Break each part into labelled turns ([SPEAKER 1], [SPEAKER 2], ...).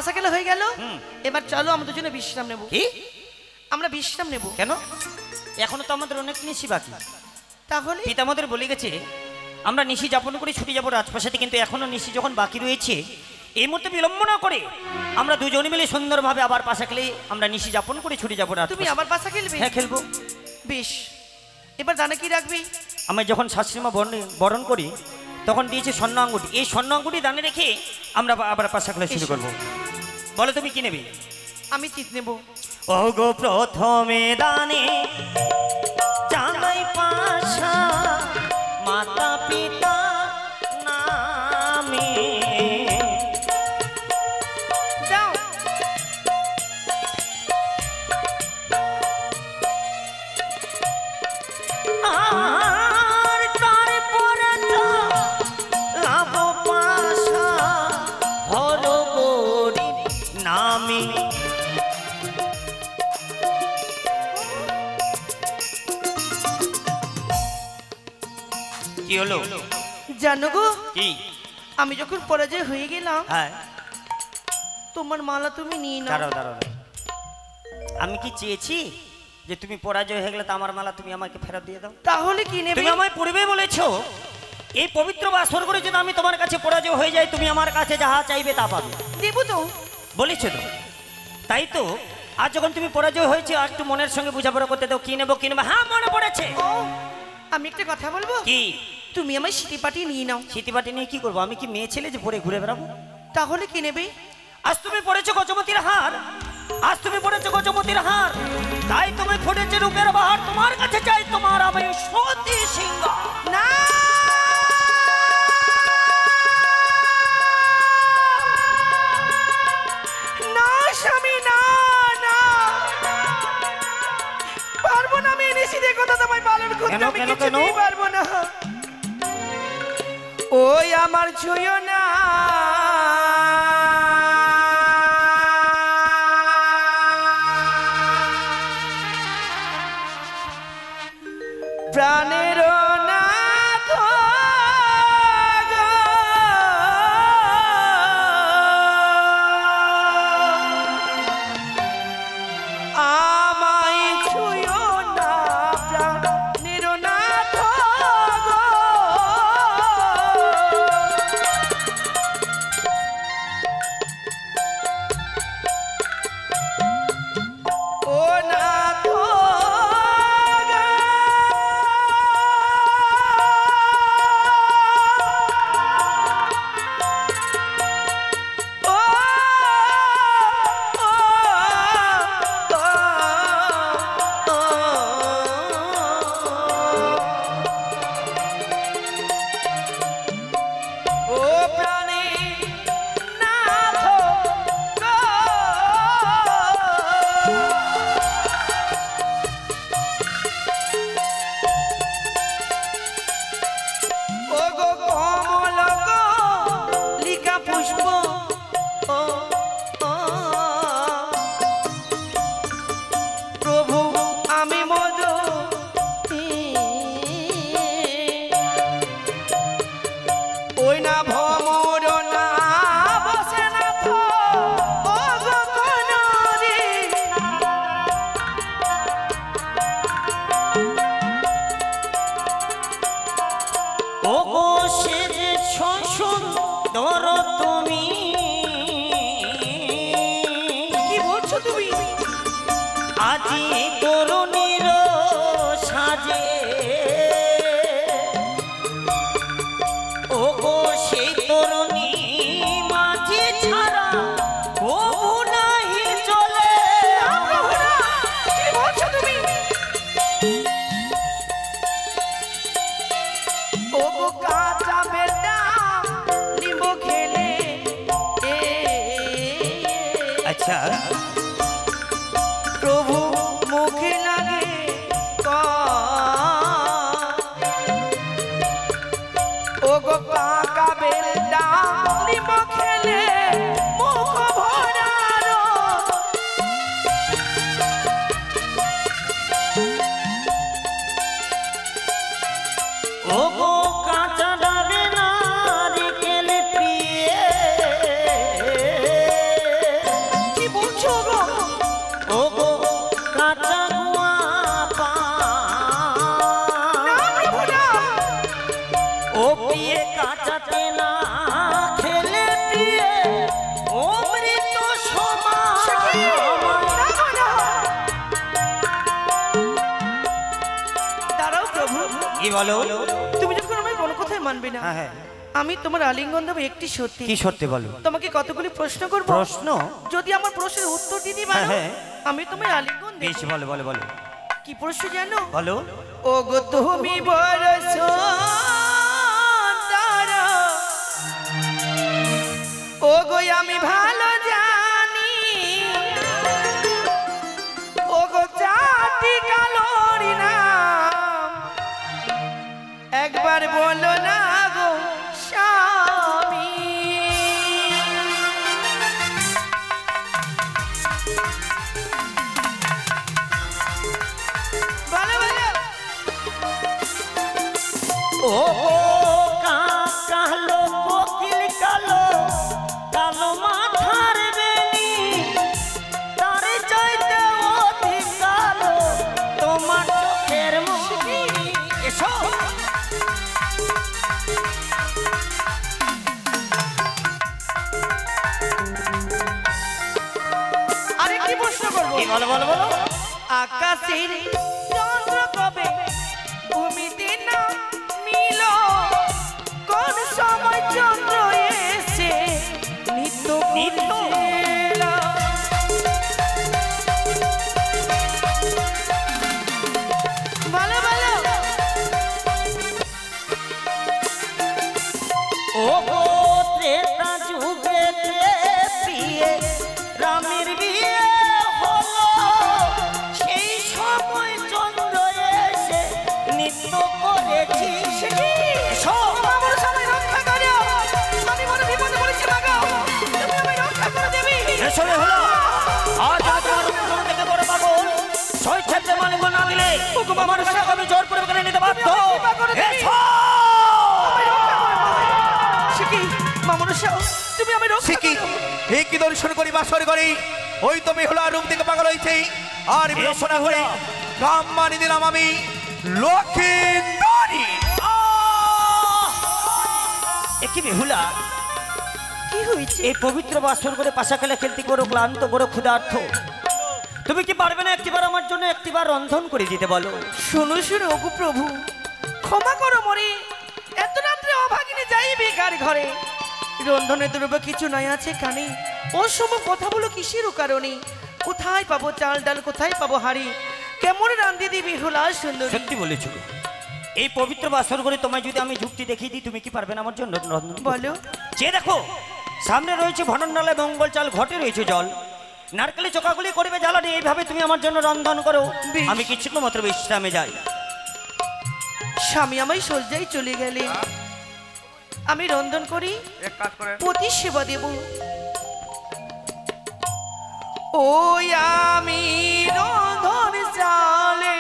[SPEAKER 1] পাশা খেলা হয়ে গেল, এবার চলো আমাদের জন্য বিশ্রাম নেব।
[SPEAKER 2] কি
[SPEAKER 1] আমরা বিশ্রাম নেব?
[SPEAKER 2] কেন? এখনো তো আমাদের অনেক নিশি বাকি।
[SPEAKER 1] তাহলে
[SPEAKER 2] পিতা আমাদের বলে গেছে আমরা নিশি যাপন করে ছুটে যাবো রাজপ্রাসাদে, কিন্তু এখনো নিশি যখন বাকি রয়েছে এই মুহূর্তে বিলম্ব না করে আমরা দুজনে মিলে সুন্দরভাবে আবার পাশা খেলে আমরা নিশি যাপন করে ছুটে যাবো রাজপ্রাসাদে।
[SPEAKER 1] তুমি আবার পাশা খেলবে?
[SPEAKER 2] হ্যাঁ খেলবো।
[SPEAKER 1] বেশ, এবার দানা কি রাখবি?
[SPEAKER 2] আমি যখন শাশুড়িমা বরণ করি তখন দিয়েছে স্বর্ণ আঙ্গুটি, এই স্বর্ণ আঙ্গুটি দানে রেখে আমরা আবার পাশা খেলা শুরু করবো। বলো তুমি কি নেবে?
[SPEAKER 1] আমি চিত নেব।
[SPEAKER 2] ও গো প্রথমে দানে চাঁদাই পাশা মাতা পিতা নামে।
[SPEAKER 1] দাও।
[SPEAKER 2] আর তারপরে তো লাভ পাশা হর গরিব নামে। কি হলো?
[SPEAKER 1] জানো গো,
[SPEAKER 2] কি?
[SPEAKER 1] আমি যখন পরাজয় হয়ে গেলাম,
[SPEAKER 2] হ্যাঁ
[SPEAKER 1] তোমার মালা তুমি নিয়ে নাও।
[SPEAKER 2] দাঁড়াও দাঁড়াও, আমি কি চেয়েছি যে তুমি পরাজয় হয়ে গেলে তো আমার মালা তুমি আমাকে ফেরত দিয়ে দাও?
[SPEAKER 1] তাহলে কি নেবে?
[SPEAKER 2] তুমি আমায় পূর্বে বলেছো এই পবিত্র বাসর করে যদি আমি তোমার কাছে পরাজয় হয়ে যাই তুমি আমার কাছে যাহা চাইবে তা পাবে।
[SPEAKER 1] দেব তো,
[SPEAKER 2] বলেছো তো। তাই তো আজ যখন তুমি পরাজয় হয়েছে আর একটু মনের সঙ্গে বোঝাপড়া করতে দাও, কি নেবো কি নেবো। হ্যাঁ মনে পড়েছে।
[SPEAKER 1] ও, আমি একটা কথা বলবো?
[SPEAKER 2] কি?
[SPEAKER 1] তুমি আমার সিটি পাটি নিয়ে নাও।
[SPEAKER 2] সিটিবাটি নিয়ে কি করবো? আমি কি মেয়ে ছেলে যে পরে ঘুরে বেড়াবো?
[SPEAKER 1] তাহলে কি নেবে?
[SPEAKER 2] আজ তুমি পড়েছো গজমতির হার, আজ তুমি পড়েছো গজমতির হার, তাই তুমি ফুটেছে রূপের বাহার, তোমার কাছে চাই তোমার আমি সতী সিংহ।
[SPEAKER 1] না, না স্বামী, না না, পারবো না। আমি নিশিদের কথা তোমায় পালন করতে আমি কিছুতেই পারবো না। ওই আমার ছুঁয়ো না, প্রাণের নাথ গো, আমায় ছুঁয়ো না, প্রাণের নাথ গো। ও নাথ গো,
[SPEAKER 2] अच्छा
[SPEAKER 1] प्रभु मुखे लगे ओ गो पाका बेलडा निमो खेले मुख भरारो
[SPEAKER 2] ओ गो काचा डाले नारिकेल पिए
[SPEAKER 1] দাঁড়াও প্রভু,
[SPEAKER 2] কি বলো?
[SPEAKER 1] তুমি যখন আমার কোনো কথাই মানবে না,
[SPEAKER 2] হ্যাঁ হ্যাঁ,
[SPEAKER 1] আমি তোমার আলিঙ্গন দেবো একটি সত্যি।
[SPEAKER 2] কি সত্যি বলো?
[SPEAKER 1] তোমাকে কতগুলি প্রশ্ন করব,
[SPEAKER 2] প্রশ্ন?
[SPEAKER 1] যদি আমার প্রশ্নের উত্তর দিতে পারো
[SPEAKER 2] হ্যাঁ,
[SPEAKER 1] আমি তোমায় আলিঙ্গন দেব।
[SPEAKER 2] বেশ, বলো বলো বলো।
[SPEAKER 1] কি প্রশ্ন জানো?
[SPEAKER 2] বলো।
[SPEAKER 1] ও গো তুমি বড় সুন্দর, ও গো আমি ভালো জানি, ও গো চাটি কালোর নাম একবার বলো না গো স্বামী। বলো বলো।
[SPEAKER 2] ও কালো কোকিল কালো, কালো মাথার বেনি, তারে চাইতে অধিক কালো তোমার চোখের মনি। এসো।
[SPEAKER 1] আরেকটি প্রশ্ন করবো।
[SPEAKER 2] কি বলো বলো বলো।
[SPEAKER 1] আকাশের চন্দ্র কবে ভূমিতে না মিল, কোন সময় চন্দ্র এসে নিত্য
[SPEAKER 2] নিত্য?
[SPEAKER 1] বুঝিল। বলো বলো।
[SPEAKER 2] ও ত্রেতা যুগেতে প্রিয়ে রামের বিয়ে হলো, সেই সময় চন্দ্র এসে নিত্য করেছি।
[SPEAKER 1] আমার সময় রক্ষা করো, আমি বড় বিপদে পড়েছি মাগো, তুমি আমায় রক্ষা করে দেবী।
[SPEAKER 2] এসবে হলো আজ আমি তোমার উপর থেকে বড় পাগল, স্বেচ্ছাতে মালিক না দিলে আমার সাথে আমি জোর করে করে নিতে বাধ্য। এসো।
[SPEAKER 1] শিকি মামনুষা, তুমি আমায় রক্ষা
[SPEAKER 3] শিকি
[SPEAKER 1] করো।
[SPEAKER 3] এই কি দর্শন করি বাসর করি, ওই তো বেহুলা রূপ থেকে পাগল হয়েছে। আর বিড়ম্বনা করে গাম মানি দিলাম আমি লক্ষিন্দরী।
[SPEAKER 2] কি বেহুলা,
[SPEAKER 1] কি হয়েছে?
[SPEAKER 2] এই পবিত্র বাসর করে পাশা খেলা খেলতে করো ক্লান্ত, বড় ক্ষুধার্থ, তুমি কি পারবে না একটিবার আমার জন্য একটিবার রন্ধন করে দিতে বলো?
[SPEAKER 1] শোনো শোনো ওগো প্রভু, ক্ষমা করো মরে, এত রাত্রে অভাগিনী যাইবে কার ঘরে? রন্ধনে দ্রব্য কিছু নাই আছে কানে, ও সময় কথা বলো কিসের কারণে? কোথায় পাবো চাল ডাল, কোথায় পাবো হাড়ি, কেমন রান্ধি দিবি হুলা সুন্দরী?
[SPEAKER 2] সত্যি বলেছো, এই পবিত্র বাসর করে তোমায় যদি আমি যুক্তি দেখিয়ে দিই, তুমি কি পারবে না আমার জন্য রন্ধন?
[SPEAKER 1] বলো।
[SPEAKER 2] যে দেখো সামনে রয়েছে ভননালে মঙ্গল চাল, ঘটে রয়েছে জল, নারকেলে চোখাগুলি করবে জ্বালানি, এইভাবে তুমি আমার জন্য রন্ধন করো,
[SPEAKER 1] বেশ।
[SPEAKER 2] আমি কিছুক্ষণ মাত্র বিশ্রামে যাই।
[SPEAKER 1] স্বামী আমায় সজ্জায় চলে গেলে আমি রন্ধন করি,
[SPEAKER 3] এক কাজ করে
[SPEAKER 1] পতি সেবা দেব। ওই আমি রন্ধন চালে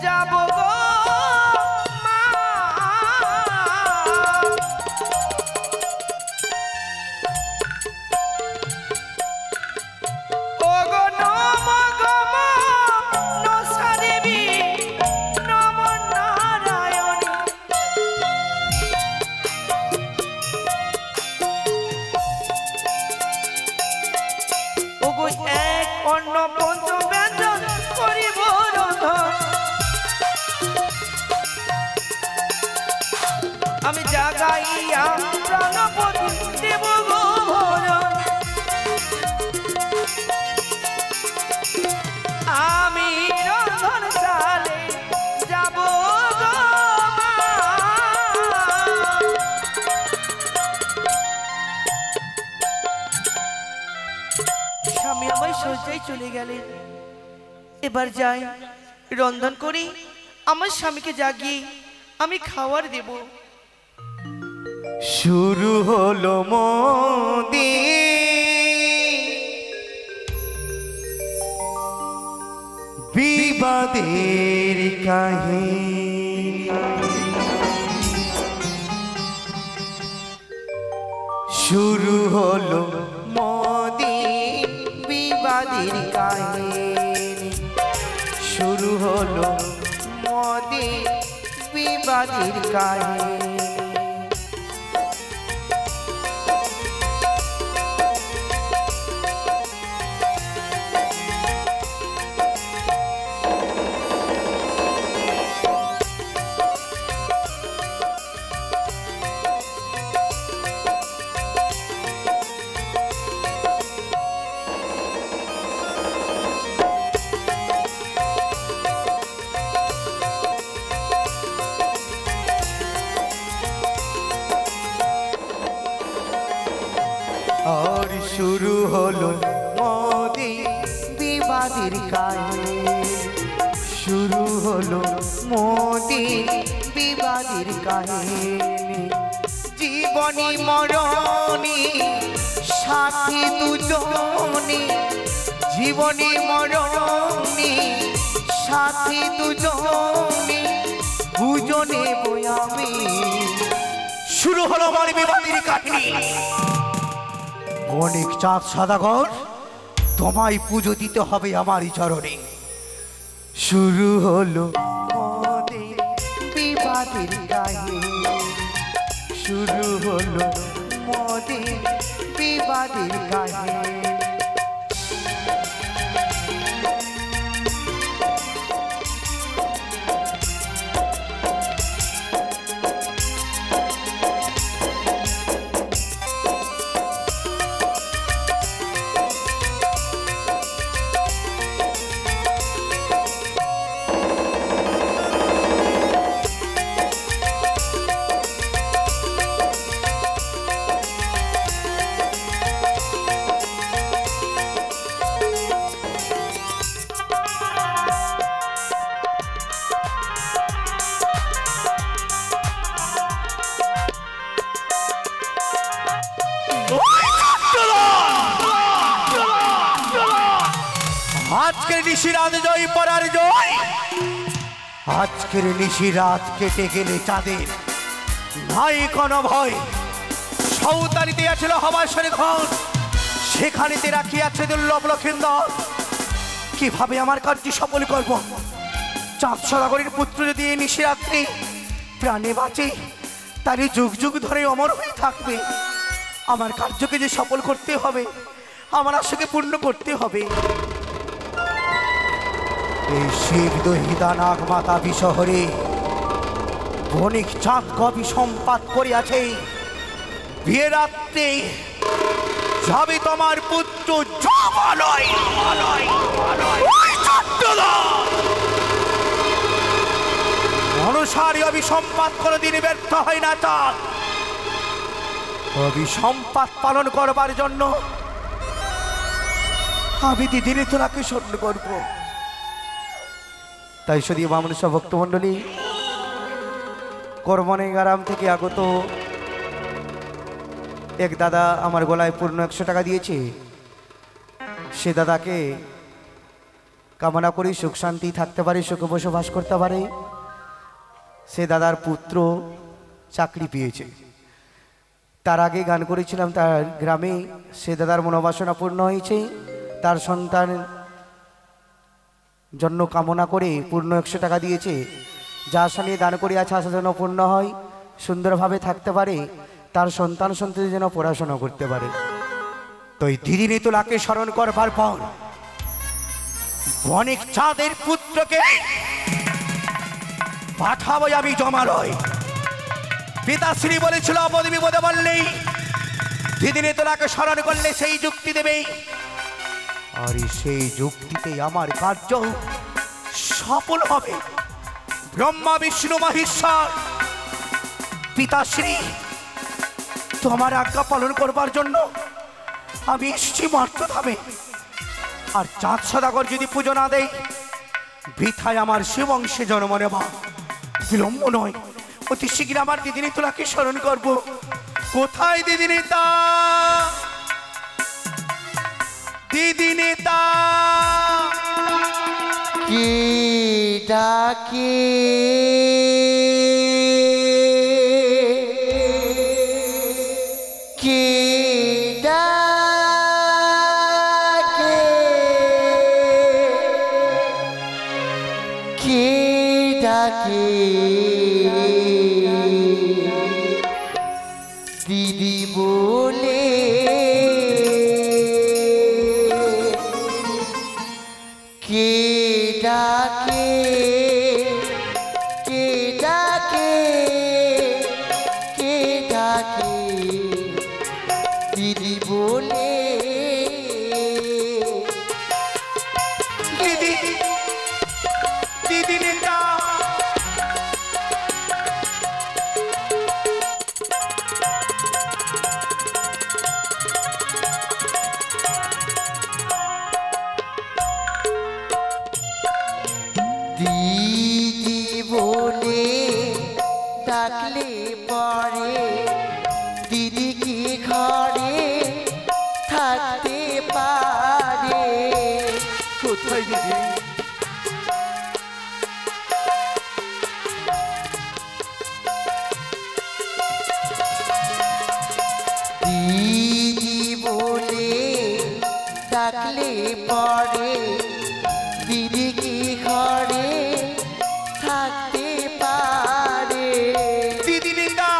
[SPEAKER 1] যাব গো মা, ও গো নম গো মা নসা দেবী, নম নারায়ণী। ওগো এক অন্ন পঞ্চম ব্যঞ্জন করিব রন্ধন, আমি জাগাইয়া প্রাণপতি দেব গো ভোজন, আমি রন্ধন চালে যাব গো মা। স্বামী আমায় সজ্জায় চলে গেলেন, এবার যাই রন্ধন করি, আমার স্বামীকে জাগিয়ে আমি খাওয়ার দেব।
[SPEAKER 3] শুরু হলো মোদি বিবাদের কাহিনী, শুরু হলো মোদি বিবাদের কাহিনী, শুরু হলো মোদি বিবাদের কাহিনী।
[SPEAKER 4] মোদি বিবাদের কাহিনী, শুরু হলো মোদি বিবাদের কাহিনী। জীবনী মরণী সাথী দুজনী, জীবনী মরণী সাথী দুজনী, দুজনে বয়ামি।
[SPEAKER 3] শুরু হলো আমার বিবাদের কাহিনী।
[SPEAKER 4] অনেক চাঁদ সদাগর, তোমায় পুজো দিতে হবে আমারই চরণে। শুরু হলো মোদের বিবাদের কাহিনী, শুরু হলো মোদের বিবাদের কাহিনী।
[SPEAKER 3] আজকের নিশিরাত জয় পরার জয়।
[SPEAKER 4] আজকের নিশিরাত কেটে গেলে চাঁদের
[SPEAKER 3] নাই কোনো ভয়। সৌতারিতে আছিল হবাসের ঘর, সেখানেতে রাখিয়াছে দুর্লভ লক্ষিন্দর। কিভাবে আমার কার্য সফল করব? চাঁদ সদাগরের পুত্র যদি এই নিশিরাত্রি প্রাণে বাঁচে, তারই যুগ যুগ ধরে অমর হয়ে থাকবে। আমার কার্যকে যে সফল করতে হবে, আমার আশাকে পূর্ণ করতে হবে।
[SPEAKER 4] এই শিব দহিদা নাগ মাতা বিশহরে বণিক চাঁদ কবি সম্পাদ করিয়াছে।
[SPEAKER 3] বিয়ে রাত্রে যাবে তোমার পুত্র জবালয়। অনুসারী অভিসম্পাদ কোনদিন ব্যর্থ হয় না। চাঁদ অভিসম্পাদ পালন করবার জন্য আমি দিদির তোলাকে স্মরণ করব।
[SPEAKER 4] তাই শুধু বামনসা ভক্তমণ্ডলী, করমনেগারাম থেকে আগত এক দাদা আমার গলায় পূর্ণ 100 টাকা দিয়েছে। সে দাদাকে কামনা করি সুখ শান্তি থাকতে পারে, সুখে বসবাস করতে পারে। সে দাদার পুত্র চাকরি পেয়েছে। তার আগে গান করেছিলাম তার গ্রামে, সে দাদার মনোবাসনা পূর্ণ হয়েছে। তার সন্তান জন্য কামনা করে পূর্ণ 100 টাকা দিয়েছে। যা আশা নিয়ে দান করিয়াছে আশা যেন পূর্ণ হয়, সুন্দরভাবে থাকতে পারে, তার সন্তান সন্ততি যেন পড়াশোনা করতে পারে।
[SPEAKER 3] তো এই দিদি নেতুলাকে স্মরণ করবার পর বণিক চাঁদের পুত্রকে পাঠাবো আমি জমালয়। পিতাশ্রী বলেছিল আপদ বিপদে বললেই দিদি নেতুলাকে স্মরণ করলে সেই যুক্তি দেবে।
[SPEAKER 4] আর সেই যুক্তিতে আমার কার্য
[SPEAKER 3] সফল হবে। ব্রহ্মা বিষ্ণু মহেশ্বর পিতাশ্রী তোমার আজ্ঞা পালন করবার জন্য আমি এসছি মর্তধামে। আর চাঁদ সদাগর যদি পুজো না দেয়, বৃথায় আমার শিবংশে জন্ম নেবা। বিলম্ব নয়, অতি শীঘ্র আমার দিদি নেতুলাকে স্মরণ করব। কোথায় দিদি নেতা? দিদি নেতা
[SPEAKER 4] কি ডাকে কি ডাকে কি ডাকে দিদি বলে কে ডাকে কে ডাকে কে ডাকে দিদি বলে
[SPEAKER 3] দিদি দিদি নেতা
[SPEAKER 5] দিদি বলে ডাকলে পরে দিদি কি ঘরে থাকতে পারে?
[SPEAKER 3] কোথায় দিদি?
[SPEAKER 5] দিদি বলে ডাকলে পরে দিদি কি ঘরে থাকতে পারে?
[SPEAKER 3] দিদি নিন্দা,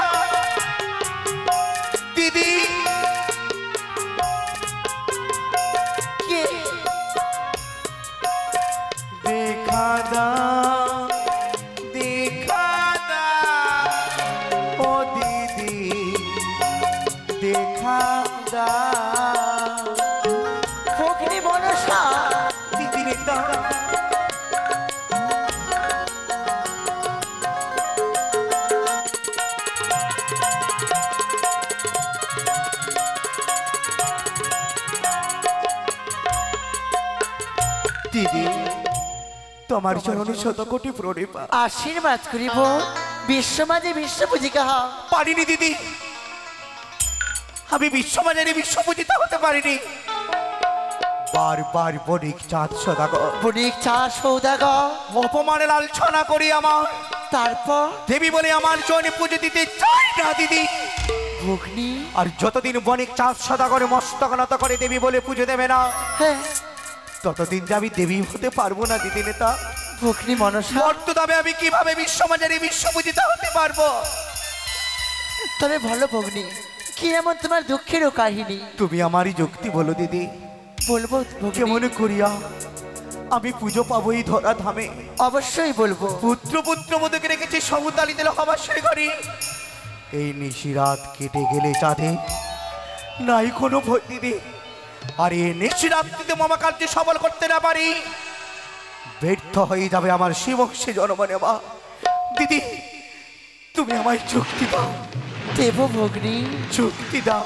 [SPEAKER 3] দিদি
[SPEAKER 5] কে
[SPEAKER 3] দেখা দাও, দেখা দাও, ও দিদি দেখা দাও।
[SPEAKER 5] ফকিনি মনসা
[SPEAKER 3] দিদি নিন্দা, দিদি তোমার চরণে শতকোটি প্রণিপাত।
[SPEAKER 5] আশীর্বাদ করিব বিশ্ব মাঝে বিশ্ব পূজিকা হ।
[SPEAKER 3] পারিনি দিদি, আমি বিশ্ববাজারে বিশ্বপূজিতা হতে পারিনি। বারবার বণিক চাঁদ সদাগর
[SPEAKER 5] বণিক চা সৌদাগর
[SPEAKER 3] অপমানে লালছনা করি আমার,
[SPEAKER 5] তারপর
[SPEAKER 3] দেবী বলে আমার চরণে পুজো দিতে চাই না দিদি।
[SPEAKER 5] ভগ্নি
[SPEAKER 3] আর যতদিন বণিক চাঁদ সদাগরে মস্তক নত করে দেবী বলে পুজো দেবে না,
[SPEAKER 5] হ্যাঁ
[SPEAKER 3] ততদিন যে আমি দেবী হতে পারবো না দিদি নেতা।
[SPEAKER 5] ভগ্নি মনসা
[SPEAKER 3] মর্ত দাবে আমি কিভাবে বিশ্ববাজারে বিশ্বপূজিতা হতে পারবো?
[SPEAKER 5] তবে ভালো ভগ্নি, কি এমন তোমার দুঃখেরও কাহিনী?
[SPEAKER 3] তুমি আমারই যুক্তি বলো দিদি,
[SPEAKER 5] বলবো ভগ্নি,
[SPEAKER 3] কেমন করিয়া আমি পুজো পাবো এই ধরা ধামে?
[SPEAKER 5] অবশ্যই বলবো।
[SPEAKER 3] পুত্র পুত্র বধূকে রেখেছি সমতালিতে হবাসের ঘরে। এই নিশিরাত কেটে গেলে চাঁদে নাই কোনো ভয় দিদি। আর এই নিশিরাত্রিতে মামা কার্য সফল করতে না পারি, ব্যর্থ হয়ে যাবে আমার শিবংশে জন্ম নেওয়া। দিদি তুমি আমায় যুক্তি দাও,
[SPEAKER 5] দেব ভগ্নি।
[SPEAKER 3] যুক্তি দাও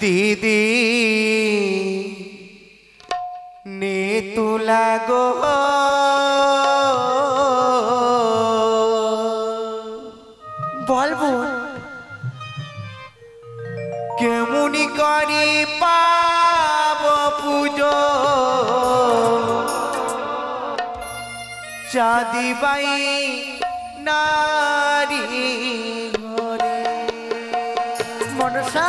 [SPEAKER 3] দিদি। নে তুলা গো
[SPEAKER 5] বলবো
[SPEAKER 3] কেমনি করি পাব পুজো চাঁদি বাই নারী ঘরে।
[SPEAKER 5] মনসা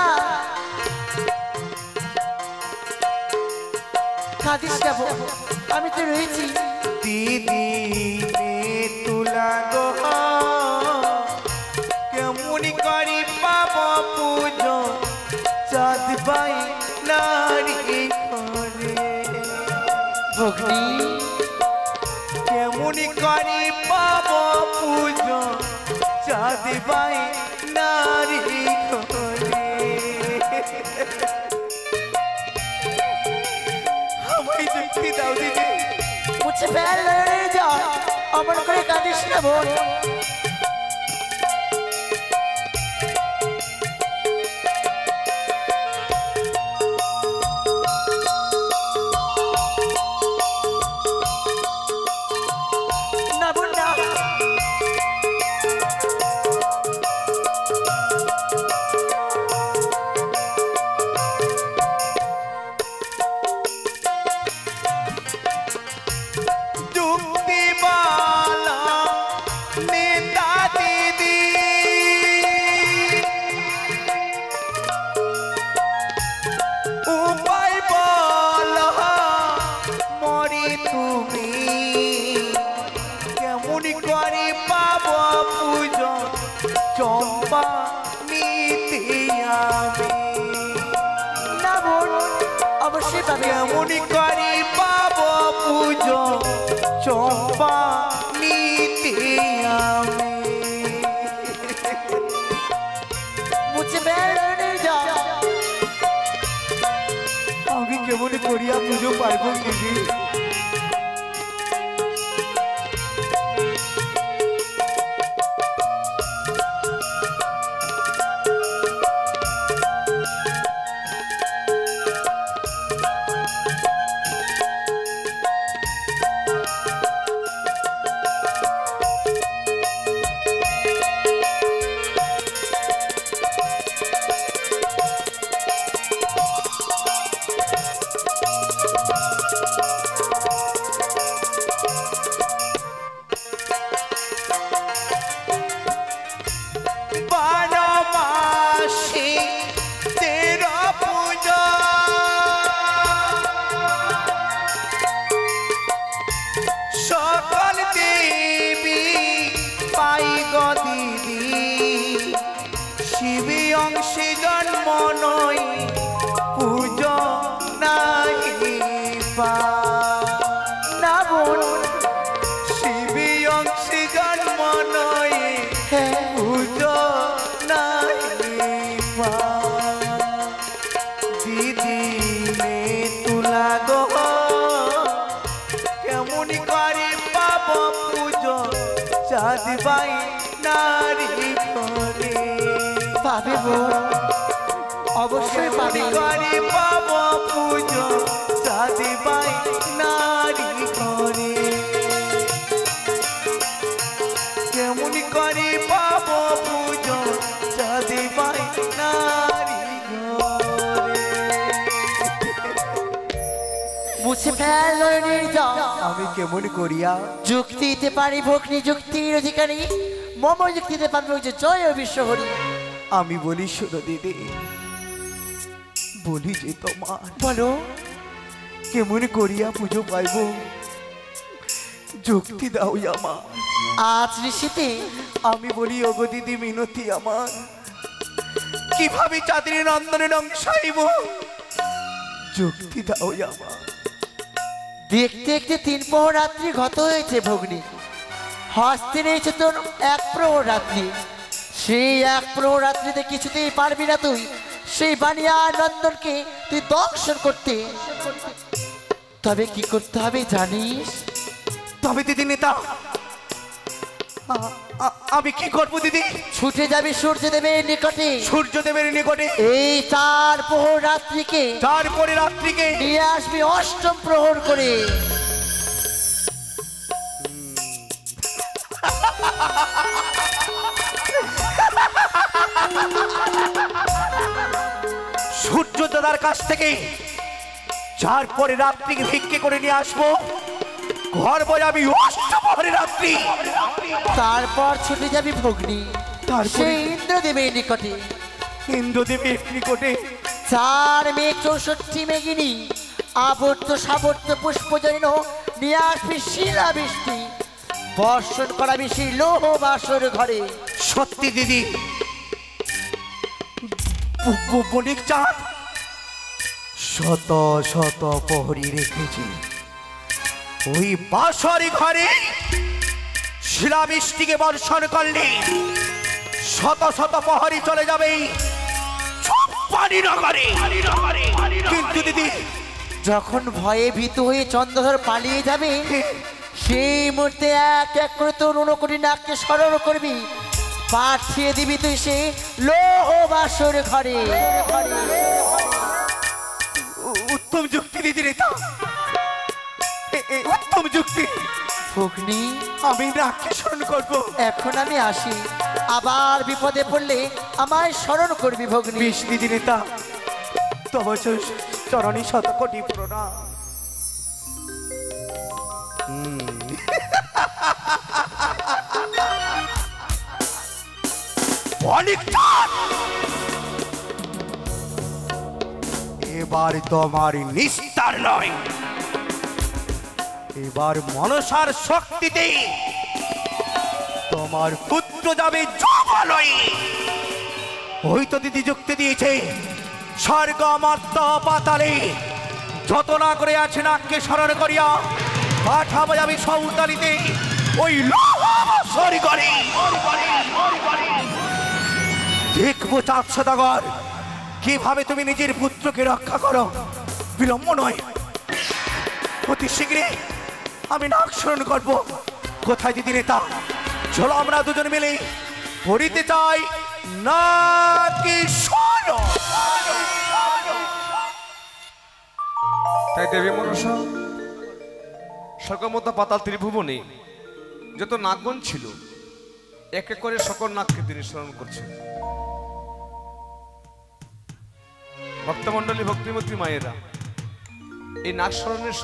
[SPEAKER 5] কাঁদিস না বউ, আমি তো রয়েছি।
[SPEAKER 3] দিদি নে তুলা গো কেমনি করি পাব পুজো চাঁদ বাই নারী ঘরে।
[SPEAKER 5] ভগ্নি
[SPEAKER 3] কেমনি করি পাব পুজো চাঁদ বাই নারী ঘরে। আমায় যুক্তি দাও দিদি।
[SPEAKER 5] মুছে ফেল নয়নের জল, অমন করে কাঁদিস না বোন। না বোন না,
[SPEAKER 3] যুক্তি বালা নেতা দিদি। উপায় বলা মরি তুমি কেমনি করে পাব পুজো চম্পা নিতে আমি।
[SPEAKER 5] না বোন, অবশ্যই পাবে।
[SPEAKER 3] কেমনি করে পাব পুজো চম্পা নিতে আমি।
[SPEAKER 5] মুছে ফেল নয়নের জল।
[SPEAKER 3] আমি কেমন করিয়া পুজো পাইব দিদি?
[SPEAKER 5] পাবে বোন, অবশ্যই পাবে।
[SPEAKER 3] করে পাবো পুজো চাঁদিবাই নারী ঘরে, কেমন করে পাবো পুজো চাঁদিবাই নারী ঘরে।
[SPEAKER 5] মুছে ফেলো নির্জন,
[SPEAKER 4] আমি কেমন করিয়া
[SPEAKER 5] যুক্তি দিতে পারি ভগ্নি, যুক্তির অধিকারী মম যুক্তি দিতে পারবে যে জয় বিশ্বহরি।
[SPEAKER 4] আমি বলি শোনো দিদি, বলি যে তোমার
[SPEAKER 5] বলো
[SPEAKER 4] কেমন করিয়া পুজো পাইব, যুক্তি দাও আমার।
[SPEAKER 5] আজ নিশীতে
[SPEAKER 4] আমি বলি ওগো দিদি মিনতি আমার, কিভাবে চাঁদের নন্দনে নংসাইব, যুক্তি দাও আমার।
[SPEAKER 5] দেখতে দেখতে 3 প্রহর রাত্রি গত হয়েছে ভগ্নি, হস্তে রয়েছে তোর 1 প্রহর রাত্রি। সেই 1 প্রহর রাত্রিতে কিছুতেই পারবি না তুই সেই বানিয়া নন্দনকে তুই দর্শন করতে। তবে কি করতে হবে জানিস?
[SPEAKER 4] তবে দিদি নেতা, আমি কি করবো দিদি?
[SPEAKER 5] ছুটে যাবি সূর্যদেবের নিকটে,
[SPEAKER 4] সূর্যদেবের নিকটে
[SPEAKER 5] এই 4 প্রহর রাত্রিকে
[SPEAKER 4] তারপরে রাত্রিকে
[SPEAKER 5] নিয়ে আসবি 8ম প্রহর করে।
[SPEAKER 4] সূর্য দাদার কাছ থেকে তারপরে রাত্রিকে ভিক্ষে করে নিয়ে আসবো, ঘর বজাবি অষ্টপ্রহরে রাত্রি।
[SPEAKER 5] তারপর ছুটে যাবি ভগ্নি
[SPEAKER 4] তারপরে?
[SPEAKER 5] সেই ইন্দ্রদেবের নিকটে,
[SPEAKER 4] ইন্দ্রদেবের নিকটে
[SPEAKER 5] 4 মেঘ 64 মেঘিনী আবর্ত সাবর্ত পুষ্প জৈন নিয়ে আসবি শিলা বৃষ্টি, বর্ষণ করাবি সেই লোহ বাসর ঘরে।
[SPEAKER 4] সত্যি দিদি, বণিক চাঁদ শত শত প্রহরী রেখেছি ওই বাসরি ঘরে, শিলাবৃষ্টিকে বর্ষণ করলে শত শত প্রহরী চলে যাবে পানি নগরে। কিন্তু দিদি
[SPEAKER 5] যখন ভয়ে ভীত হয়ে চন্দ্রধর পালিয়ে যাবে সেই মুহূর্তে এক এক করে তোর 69 কোটি নাককে স্মরণ করবি, পাঠিয়ে দিবি তুই সে লোহ বাসর ঘরে।
[SPEAKER 4] উত্তম যুক্তি দিদি নেতা, উত্তম যুক্তি।
[SPEAKER 5] ভগ্নি
[SPEAKER 4] আমি নাককে স্মরণ করবো।
[SPEAKER 5] এখন আমি আসি, আবার বিপদে পড়লে আমায় স্মরণ করবি ভগ্নি।
[SPEAKER 4] বিশ দিদি নেতা, তব চরণী শত কোটি প্রণাম। এবার তোমার নিস্তার নয়, এবার মনসার শক্তিতে তোমার পুত্র যাবে জমালয়ে। ওই তো দিদি যুক্তি দিয়েছে, স্বর্গ মর্ত পাতালে যত না করে আছে নাককে স্মরণ করিয়া পাঠাবো যাবে সৌতালিতে ওই লোহাবসর করে। দেখবো চাঁদ সদাগর কিভাবে তুমি নিজের পুত্রকে রক্ষা করো। বিলম্ব নয়, অতি শীঘ্রই আমি নাক স্মরণ করবো। কোথায় দিদি নেতা, চলো আমরা দুজন মিলে পড়িতে চাই নাকি শোনো।
[SPEAKER 6] তাই দেবী মনসা স্বর্গমতা পাতাল ত্রিভুবনে যত নাগগণ ছিল এক এক করে সকল নাগকে তিনি স্মরণ করছেন। ভক্তমণ্ডলী ভক্তিমতী মায়েরা এই নাগ স্মরণের